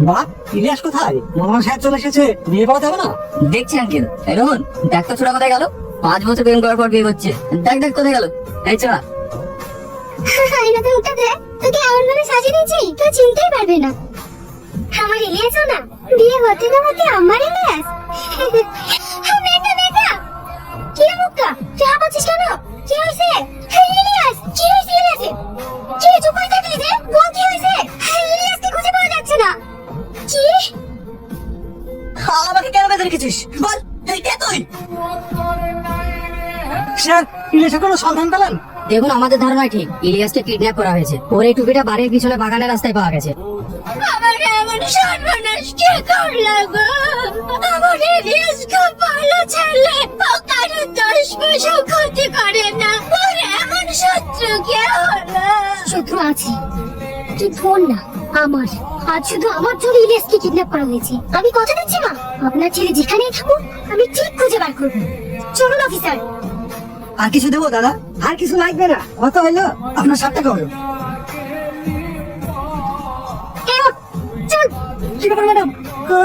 বাহ, ইলিয়াস কোথায়? মামা সাহেব চলে এসেছে, বিয়ে করাতে হবে না? দেখছি আঙ্কেল। এই রোহন, দেখ তো ছোড়া কোথায় গেল? 5 বছর প্রেম করার পর বিয়ে করছে। দেখ দেখ কোথায় গেল এই ছোড়া। আয়নাতে উঠে দে, তোকে এমন ভাবে সাজিয়ে দিয়েছি তুই চিনতেই পারবি না। আমার ইলিয়াসও না, বিয়ে হতে না হতে আমার ইলিয়াস। দেখা দেখা কি রে মুক্তা, তুই হাঁপাচ্ছিস কেন? কি হয়েছে? ইলিয়াস, কি হয়েছে ইলিয়াসে? কি চুপ করে থাকলি যে? বল কি হয়েছে? ইলিয়াসকে খুঁজে পাওয়া যাচ্ছে না। কি? আমাকে কেন বেঁধে রেখেছিস বল, এই কে তুই? স্যার, ইলিয়াসের কোনো সন্ধান পেলেন? দেখুন, আমাদের ধারণা ঠিক, ইলিয়াসকে কিডন্যাপ করা হয়েছে। ওর এই টুপিটা বাড়ির পিছনে বাগানের রাস্তায় পাওয়া গেছে। আমার এমন সর্বনাশ কে করলো গো? আমার ইলিয়াস খুব ভালো ছেলে, ও কারো 10 পয়সা ক্ষতি করে না। ওর এমন শত্রু কে হলো? শত্রু আছে, তুই ফোন না আমার। আজ শুধু আমার জন্য ইলিয়াসকে কিডন্যাপ করা হয়েছে। আমি কথা দিচ্ছি মা, আপনার ছেলে যেখানেই থাকুক আমি ঠিক খুঁজে বার করবো। চলুন অফিসার। আর কিছু দেবো দাদা? আর কিছু লাগবে না। কত হইলো? আপনার 60 টাকা হলো। এই ওঠ, চল। কি ব্যাপার ম্যাডাম,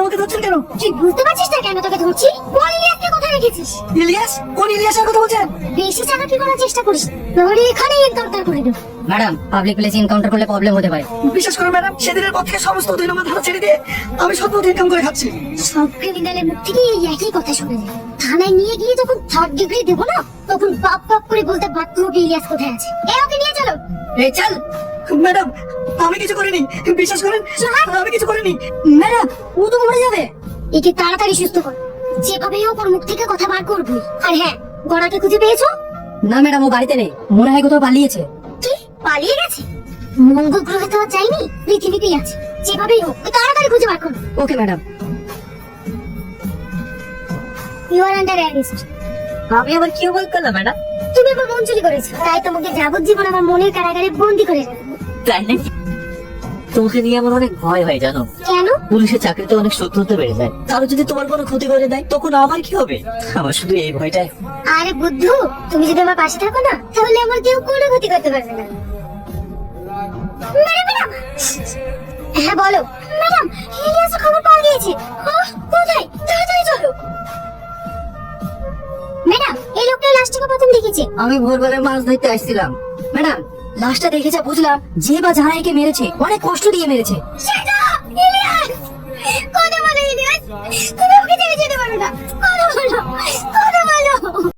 আমাকে ধরছেন কেন? তুই বুঝতে পারছিস না কেন তোকে ধরছি? বল ইলিয়াসকে কোথায় রেখেছিস? ইলিয়াস? কোন ইলিয়াসের কথা বলছেন? বেশি চালাকি করার চেষ্টা করিস, তাহলে এখানেই এনকাউন্টার করে দেব। ম্যাডাম, পাবলিক প্লেসে এনকাউন্টার করলে প্রবলেম হতে পারে। বিশ্বাস করুন ম্যাডাম, সেদিনের পর থেকে সমস্ত 2 নম্বর ধারা ছেড়ে দিয়ে আমি সব পথ ইনকাম করে খাচ্ছি। সব ক্রিমিনালের মুখ থেকে এই একই কথা শোনা যায়। থানায় নিয়ে গিয়ে যখন 3rd ডিগ্রি দেবো না, তখন বাপ বাপ করে বলতে বাধ্য হবে ইলিয়াস কোথায় আছে। ওকে নিয়ে চলো। এই চল। ম্যাডাম, আমি কিছু করিনি, বিশ্বাস করেন, আমি কিছু করিনি। ম্যাডাম, ও তো মরে যাবে। একে তাড়াতাড়ি সুস্থ কর, যেভাবে হোক ওর মুখ থেকে কথা বার করবি। আর হ্যাঁ, গড়াকে খুঁজে পেয়েছো? না ম্যাডাম, ও বাড়িতে নেই, মনে হয় কোথাও পালিয়েছে। কি পালিয়ে গেছে? মঙ্গল গ্রহে তো আর যায়নি, পৃথিবীতেই আছে। যেভাবেই হোক তাড়াতাড়ি খুঁজে বার করো। Okay madam. You are under arrest. আমি আবার কি বল করলাম ম্যাডাম? তুমি আমার মন চুরি করেছো, তাই তোমাকে যাবজ্জীবন আমার মনের কারাগারে বন্দি করে রাখবো। তাই নাকি? তোমাকে নিয়ে আমার অনেক ভয় হয় জানো। কেন? পুলিশের চাকরিতে অনেক শত্রুতা বেড়ে যায়, কারো যদি তোমার কোনো ক্ষতি করে দেয় তখন আমার কি হবে? আমার শুধু এই ভয়টাই। আরে বুদ্ধু, তুমি যদি আমার পাশে থাকো না, তাহলে আমার কেউ কোনো ক্ষতি করতে পারবে না। ম্যাডাম, হ্যাঁ বলো। ম্যাডাম, ইলিয়াস খবর পাওয়া গিয়েছে। কোথায়? তাড়াতাড়ি চলো। ম্যাডাম, এই লোকটা লাস্টকে প্রথম দেখেছি। আমি ভোরবেলায় মাছ ধরতে আসছিলাম ম্যাডাম। লাশটা দেখে যা বুঝলাম, যে বা যারা একে মেরেছে অনেক কষ্ট দিয়ে মেরেছে। সেটা ইলিয়াস। কথা বলো ইলিয়াস, তুমি ওকে ছেড়ে যেতে পারবে না। কথা বলো, কথা বলো।